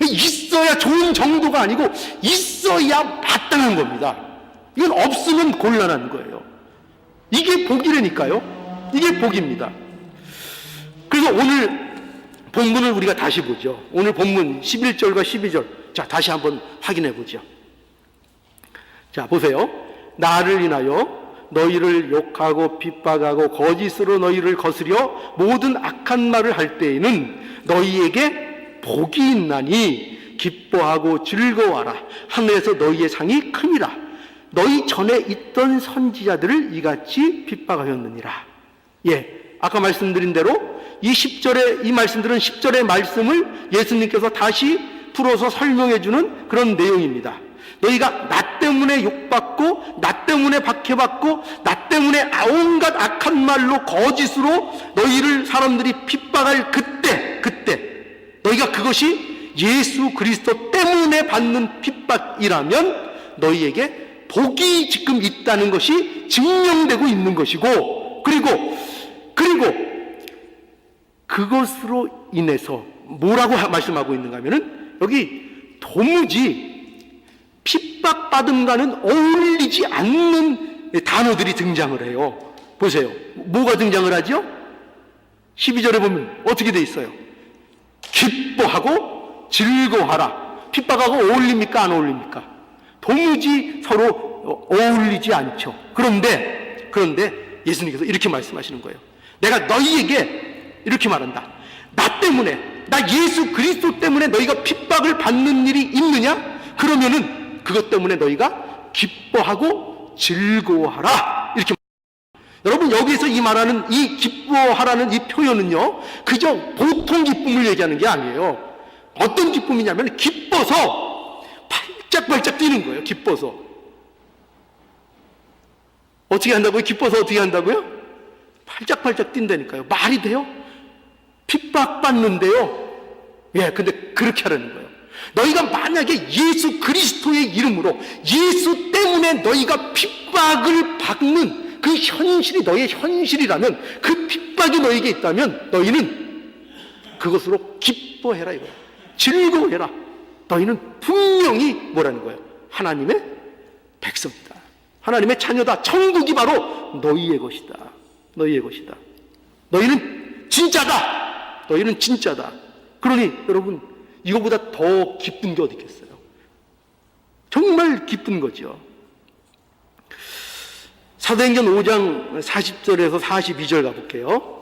있어야 좋은 정도가 아니고 있어야 마땅한 겁니다. 이건 없으면 곤란한 거예요. 이게 복이라니까요. 이게 복입니다. 그래서 오늘 본문을 우리가 다시 보죠. 오늘 본문 11절과 12절. 자, 다시 한번 확인해 보죠. 자, 보세요. 나를 인하여 너희를 욕하고 핍박하고 거짓으로 너희를 거스려 모든 악한 말을 할 때에는 너희에게 복이 있나니 기뻐하고 즐거워하라. 하늘에서 너희의 상이 크니라. 너희 전에 있던 선지자들을 이같이 핍박하였느니라. 예, 아까 말씀드린 대로 이 10절의 이 말씀들은 10절의 말씀을 예수님께서 다시 풀어서 설명해 주는 그런 내용입니다. 너희가 나 때문에 욕받고 나 때문에 박해받고 나 때문에 온갖 악한 말로 거짓으로 너희를 사람들이 핍박할 그때 너희가 그것이 예수 그리스도 때문에 받는 핍박이라면 너희에게 복이 지금 있다는 것이 증명되고 있는 것이고, 그리고 그것으로 인해서 뭐라고 말씀하고 있는가 하면은 여기 도무지 핍박받음과는 어울리지 않는 단어들이 등장을 해요. 보세요. 뭐가 등장을 하죠? 12절에 보면 어떻게 돼 있어요? 기뻐하고 즐거워하라. 핍박하고 어울립니까? 안 어울립니까? 도무지 서로 어울리지 않죠. 그런데 예수님께서 이렇게 말씀하시는 거예요. 내가 너희에게 이렇게 말한다. 나 때문에, 나 예수 그리스도 때문에 너희가 핍박을 받는 일이 있느냐? 그러면은 그것 때문에 너희가 기뻐하고 즐거워하라. 이렇게. 여러분, 여기서 이 말하는 이 기뻐하라는 이 표현은요, 그저 보통 기쁨을 얘기하는 게 아니에요. 어떤 기쁨이냐면 기뻐서 발짝발짝 뛰는 거예요. 기뻐서. 어떻게 한다고요? 기뻐서 어떻게 한다고요? 팔짝팔짝 뛴다니까요. 말이 돼요? 핍박받는데요. 예, 근데 그렇게 하라는 거예요. 너희가 만약에 예수 그리스도의 이름으로 예수 때문에 너희가 핍박을 받는 그 현실이 너희의 현실이라면, 그 핍박이 너희에게 있다면 너희는 그것으로 기뻐해라 이거예요. 즐거워해라. 너희는 분명히 뭐라는 거예요? 하나님의 백성이다. 하나님의 자녀다. 천국이 바로 너희의 것이다. 너희의 것이다. 너희는 진짜다. 너희는 진짜다. 그러니 여러분, 이거보다 더 기쁜 게 어디 있겠어요? 정말 기쁜 거죠. 사도행전 5장 40절에서 42절 가볼게요.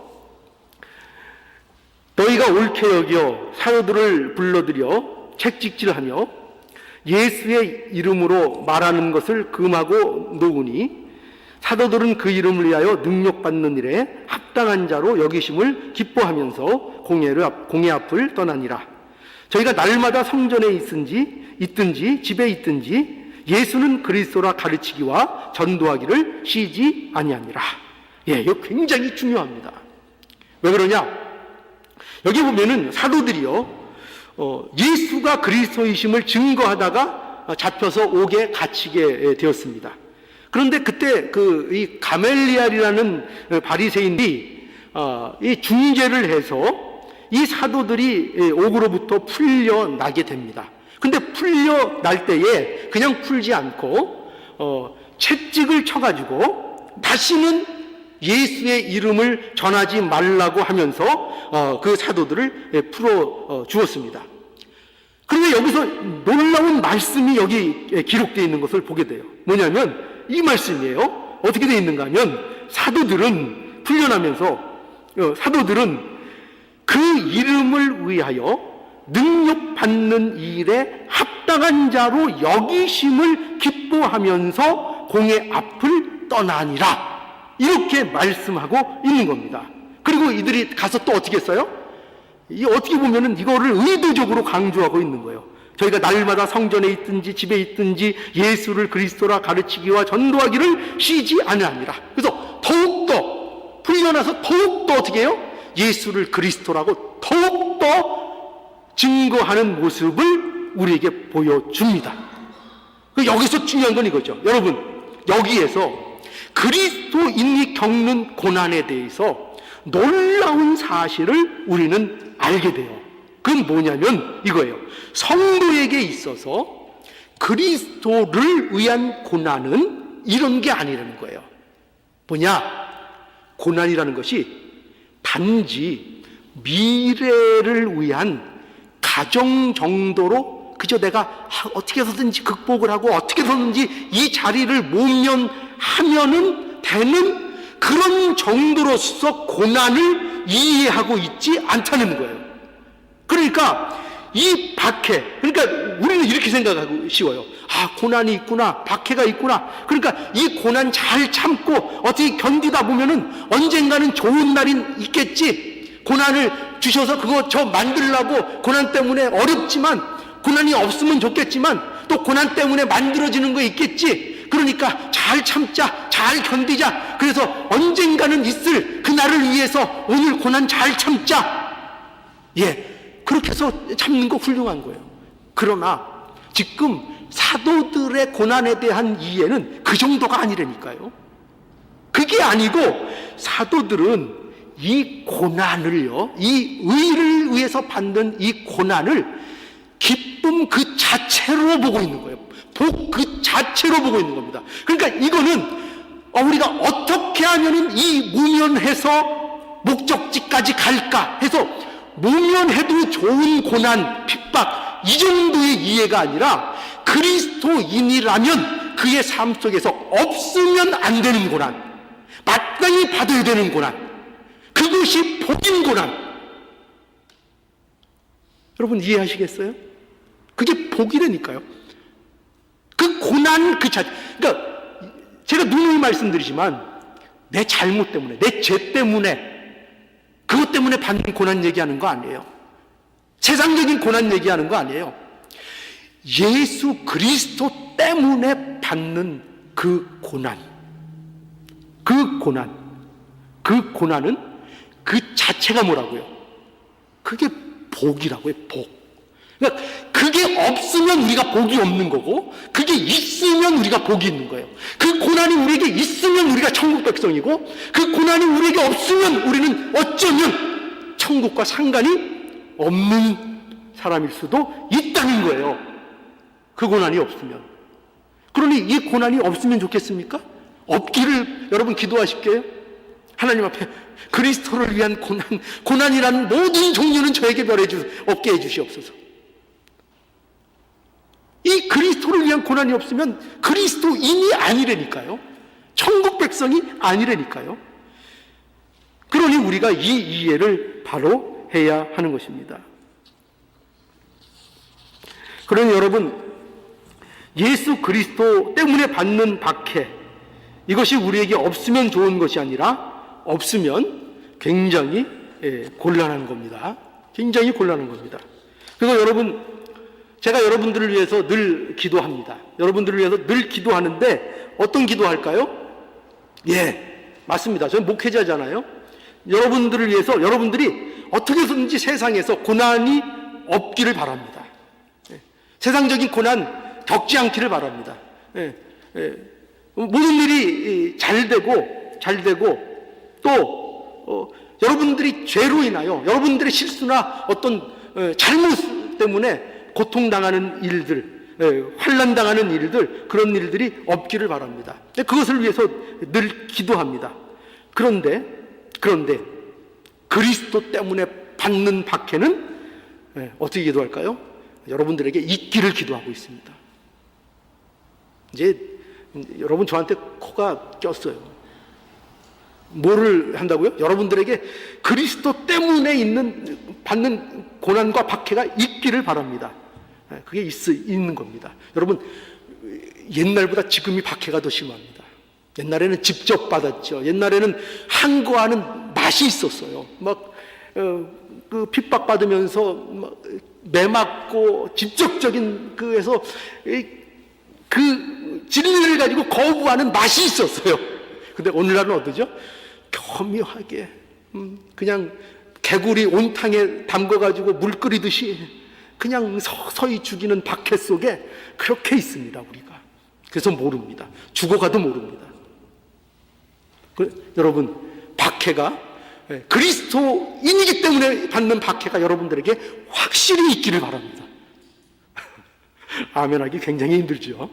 너희가 옳게 여겨 사도들을 불러들여 책찍질하며 예수의 이름으로 말하는 것을 금하고 놓으니 사도들은 그 이름을 위하여 능력받는 일에 합당한 자로 여기심을 기뻐하면서 공회 앞을 떠나니라. 저희가 날마다 성전에 있든지 집에 있든지 예수는 그리스도라 가르치기와 전도하기를 쉬지 아니하니라. 예, 이거 굉장히 중요합니다. 왜 그러냐? 여기 보면은 사도들이요, 예수가 그리스도이심을 증거하다가 잡혀서 옥에 갇히게 되었습니다. 그런데 그때 이 가멜리알이라는 바리새인이 이 중재를 해서 이 사도들이 옥으로부터 풀려나게 됩니다. 근데 풀려날 때에 그냥 풀지 않고 채찍을 쳐가지고 다시는 예수의 이름을 전하지 말라고 하면서 그 사도들을 풀어 주었습니다. 그런데 여기서 놀라운 말씀이 여기 기록되어 있는 것을 보게 돼요. 뭐냐면 이 말씀이에요. 어떻게 되어 있는가 하면 사도들은 풀려나면서 사도들은 그 이름을 위하여 능력받는 일에 합 합당한 자로 여기심을 기뻐하면서 공의 앞을 떠나니라. 이렇게 말씀하고 있는 겁니다. 그리고 이들이 가서 또 어떻게 했어요? 어떻게 보면은 이거를 의도적으로 강조하고 있는 거예요. 저희가 날마다 성전에 있든지 집에 있든지 예수를 그리스도라 가르치기와 전도하기를 쉬지 아니하니라. 그래서 더욱더 풀려나서 더욱더 어떻게 해요? 예수를 그리스도라고 더욱더 증거하는 모습을 우리에게 보여줍니다. 여기서 중요한 건 이거죠. 여러분, 여기에서 그리스도인이 겪는 고난에 대해서 놀라운 사실을 우리는 알게 돼요. 그건 뭐냐면 이거예요. 성도에게 있어서 그리스도를 위한 고난은 이런 게 아니라는 거예요. 뭐냐? 고난이라는 것이 단지 미래를 위한 가정 정도로 그저 내가 어떻게 해서든지 극복을 하고 어떻게 해서든지 이 자리를 모면하면은 되는 그런 정도로서 고난을 이해하고 있지 않다는 거예요. 그러니까 이 박해, 그러니까 우리는 이렇게 생각하고 쉬워요. 아, 고난이 있구나, 박해가 있구나. 그러니까 이 고난 잘 참고 어떻게 견디다 보면은 언젠가는 좋은 날이 있겠지. 고난을 주셔서 그거 저 만들려고 고난 때문에 어렵지만, 고난이 없으면 좋겠지만 또 고난 때문에 만들어지는 거 있겠지. 그러니까 잘 참자, 잘 견디자. 그래서 언젠가는 있을 그 날을 위해서 오늘 고난 잘 참자. 그렇게 해서 참는 거 훌륭한 거예요. 그러나 지금 사도들의 고난에 대한 이해는 그 정도가 아니라니까요. 그게 아니고 사도들은 이 고난을요, 이 의를 위해서 받는 이 고난을 기쁨 그 자체로 보고 있는 거예요. 복 그 자체로 보고 있는 겁니다. 그러니까 이거는 우리가 어떻게 하면은 이 무면해서 목적지까지 갈까 해서 무면해도 좋은 고난, 핍박 이 정도의 이해가 아니라 그리스도인이라면 그의 삶 속에서 없으면 안 되는 고난, 마땅히 받아야 되는 고난, 그것이 복인 고난. 여러분 이해하시겠어요? 그게 복이라니까요. 그 고난 그 자체. 그러니까 제가 누누이 말씀드리지만 내 잘못 때문에, 내 죄 때문에, 그것 때문에 받는 고난 얘기하는 거 아니에요. 세상적인 고난 얘기하는 거 아니에요. 예수 그리스도 때문에 받는 그 고난, 그 고난은 그 자체가 뭐라고요? 그게 복이라고요. 복. 그러니까 그게 없으면 우리가 복이 없는 거고, 그게 있으면 우리가 복이 있는 거예요. 그 고난이 우리에게 있으면 우리가 천국 백성이고, 그 고난이 우리에게 없으면 우리는 어쩌면 천국과 상관이 없는 사람일 수도 있다는 거예요. 그 고난이 없으면. 그러니 이 고난이 없으면 좋겠습니까? 없기를 여러분 기도하실게요. 하나님 앞에 그리스도를 위한 고난이라는 모든 종류는 저에게 없게 해주시옵소서. 이 그리스도를 위한 고난이 없으면 그리스도인이 아니라니까요. 천국 백성이 아니라니까요. 그러니 우리가 이 이해를 바로 해야 하는 것입니다. 그러니 여러분, 예수 그리스도 때문에 받는 박해, 이것이 우리에게 없으면 좋은 것이 아니라 없으면 굉장히 곤란한 겁니다. 굉장히 곤란한 겁니다. 그리고 여러분, 제가 여러분들을 위해서 늘 기도합니다. 여러분들을 위해서 늘 기도하는데 어떤 기도할까요? 맞습니다. 저는 목회자잖아요. 여러분들을 위해서 여러분들이 어떻게 해서든지 세상에서 고난이 없기를 바랍니다. 세상적인 고난 겪지 않기를 바랍니다. 모든 일이 잘 되고 또 여러분들이 죄로 인하여 여러분들의 실수나 어떤 잘못 때문에 고통당하는 일들, 환난당하는 일들, 그런 일들이 없기를 바랍니다. 그것을 위해서 늘 기도합니다. 그런데 그리스도 때문에 받는 박해는 어떻게 기도할까요? 여러분들에게 있기를 기도하고 있습니다. 이제 여러분 저한테 코가 꼈어요. 뭐를 한다고요? 여러분들에게 그리스도 때문에 받는 고난과 박해가 있기를 바랍니다. 그게 있는 겁니다. 여러분, 옛날보다 지금이 박해가 더 심합니다. 옛날에는 직접 받았죠. 옛날에는 한 거하는 맛이 있었어요. 그 핍박받으면서 매 맞고 직접적인 그에서 그 진리를 가지고 거부하는 맛이 있었어요. 근데 오늘날은 어떠죠? 교묘하게 그냥 개구리 온탕에 담궈가지고 물 끓이듯이 그냥 서서히 죽이는 박해 속에 그렇게 있습니다, 우리가. 그래서 모릅니다. 죽어가도 모릅니다. 여러분, 박해가 그리스도인이기 때문에 받는 박해가 여러분들에게 확실히 있기를 바랍니다. 아멘하기 굉장히 힘들죠.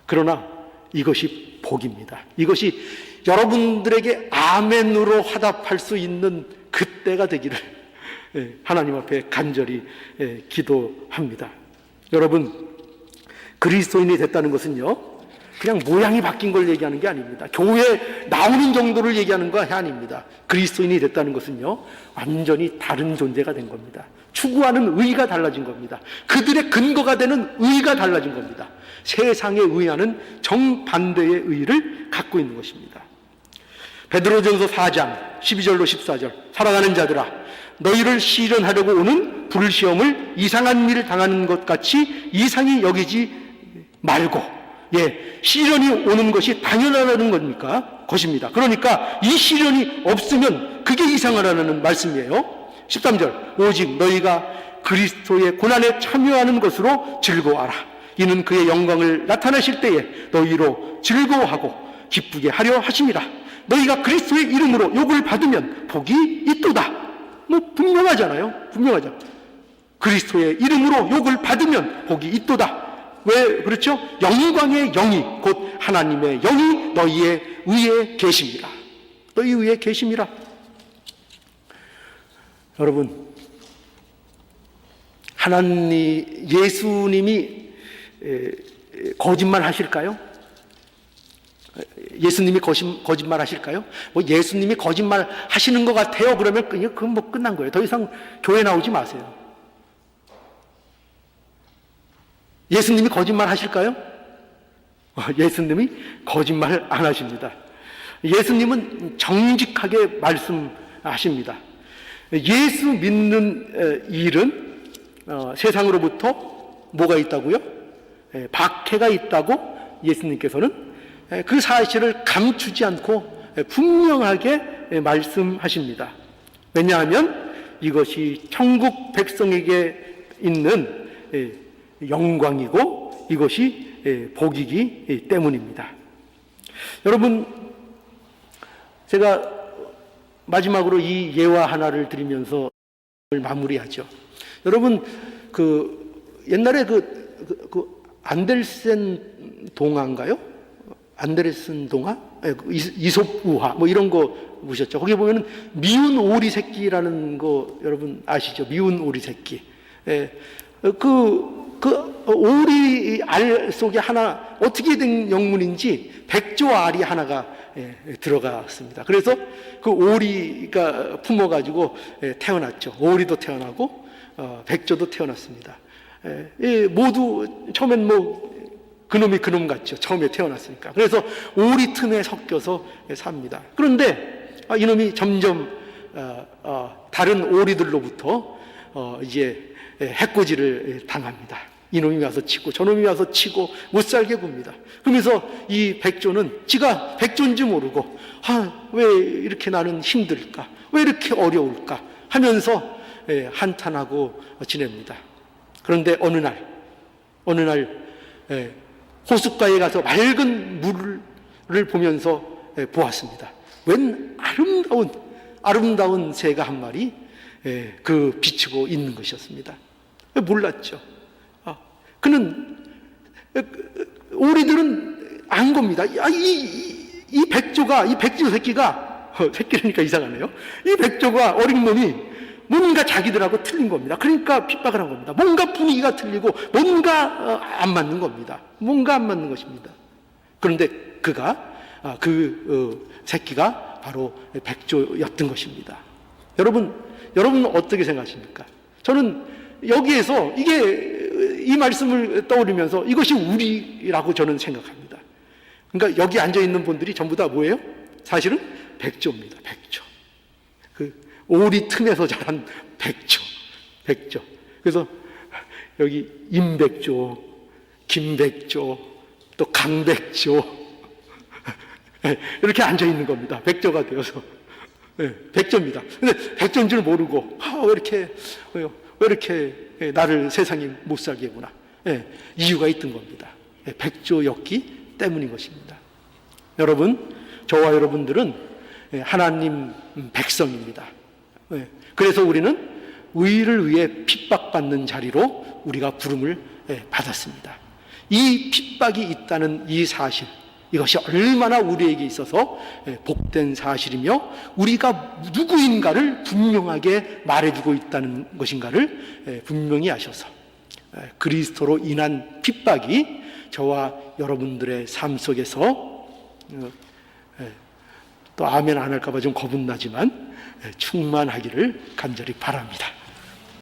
그러나 이것이 복입니다. 이것이 여러분들에게 아멘으로 화답할 수 있는 그때가 되기를 하나님 앞에 간절히 기도합니다. 여러분, 그리스도인이 됐다는 것은요, 그냥 모양이 바뀐 걸 얘기하는 게 아닙니다. 교회에 나오는 정도를 얘기하는 거 아닙니다. 그리스도인이 됐다는 것은요, 완전히 다른 존재가 된 겁니다. 추구하는 의가 달라진 겁니다. 그들의 근거가 되는 의가 달라진 겁니다. 세상의 의와는 정반대의 의를 갖고 있는 것입니다. 베드로전서 4장 12절로 14절, 사랑하는 자들아, 너희를 시련하려고 오는 불시험을 이상한 일을 당하는 것 같이 이상히 여기지 말고, 시련이 오는 것이 당연하다는 겁니까? 것입니다. 그러니까 이 시련이 없으면 그게 이상하다는 말씀이에요. 13절, 오직 너희가 그리스도의 고난에 참여하는 것으로 즐거워하라. 이는 그의 영광을 나타내실 때에 너희로 즐거워하고 기쁘게 하려 하심이라. 너희가 그리스도의 이름으로 욕을 받으면 복이 있도다. 분명하잖아요. 분명하죠. 그리스도의 이름으로 욕을 받으면 복이 있도다. 왜 그렇죠? 영광의 영이 곧 하나님의 영이 너희의 위에 계십니다. 너희 위에 계십니다. 여러분, 예수님이 거짓말 하실까요? 예수님이 거짓말 하실까요? 예수님이 거짓말 하시는 것 같아요. 그러면 그건 끝난 거예요. 더 이상 교회 나오지 마세요. 예수님이 거짓말 하실까요? 예수님이 거짓말 안 하십니다. 예수님은 정직하게 말씀하십니다. 예수 믿는 일은 세상으로부터 뭐가 있다고요? 박해가 있다고 예수님께서는 그 사실을 감추지 않고 분명하게 말씀하십니다. 왜냐하면 이것이 천국 백성에게 있는 영광이고 이것이 복이기 때문입니다. 여러분, 제가 마지막으로 이 예화 하나를 드리면서 마무리하죠. 여러분, 옛날에 안델센 동화인가요? 안데르센 동화? 이솝 우화 이런 거 보셨죠? 거기 보면은 미운 오리 새끼라는 거 여러분 아시죠? 미운 오리 새끼. 오리 알 속에 하나 어떻게 된 영문인지 백조 알이 하나가 들어갔습니다. 그래서 그 오리가 품어가지고 태어났죠. 오리도 태어나고 백조도 태어났습니다. 모두 처음엔 그놈이 그놈 같죠. 처음에 태어났으니까. 그래서 오리 틈에 섞여서 삽니다. 그런데 이놈이 점점 다른 오리들로부터 이제 해코지를 당합니다. 이놈이 와서 치고 저놈이 와서 치고 못살게 굽니다. 그러면서 이 백조는 지가 백조인지 모르고 왜 이렇게 나는 힘들까? 왜 이렇게 어려울까? 하면서 한탄하고 지냅니다. 그런데 어느 날 호숫가에 가서 맑은 물을 보면서 보았습니다. 웬 아름다운 새가 한 마리 비치고 있는 것이었습니다. 몰랐죠. 그는 오리들은 안 겁니다. 이 백조 새끼가 새끼라니까 이상하네요. 이 백조가 어린 놈이 뭔가 자기들하고 틀린 겁니다. 그러니까 핍박을 한 겁니다. 뭔가 분위기가 틀리고 뭔가 안 맞는 겁니다. 뭔가 안 맞는 것입니다. 그런데 그 새끼가 바로 백조였던 것입니다. 여러분 어떻게 생각하십니까? 저는 여기에서 이 말씀을 떠올리면서 이것이 우리라고 저는 생각합니다. 그러니까 여기 앉아 있는 분들이 전부 다 뭐예요? 사실은 백조입니다. 백조. 그 오리 틈에서 자란 백조. 그래서 여기 임백조, 김백조, 또 강백조 이렇게 앉아 있는 겁니다. 백조가 되어서. 백조입니다. 근데 백조인 줄 모르고 왜 이렇게 나를 세상에 못 살게 구나. 이유가 있던 겁니다. 백조였기 때문인 것입니다. 여러분, 저와 여러분들은 하나님 백성입니다. 그래서 우리는 의를 위해 핍박받는 자리로 우리가 부름을 받았습니다. 이 핍박이 있다는 이 사실, 이것이 얼마나 우리에게 있어서 복된 사실이며 우리가 누구인가를 분명하게 말해주고 있다는 것인가를 분명히 아셔서 그리스도로 인한 핍박이 저와 여러분들의 삶 속에서 또 아멘 안 할까 봐 좀 겁은 나지만 충만하기를 간절히 바랍니다.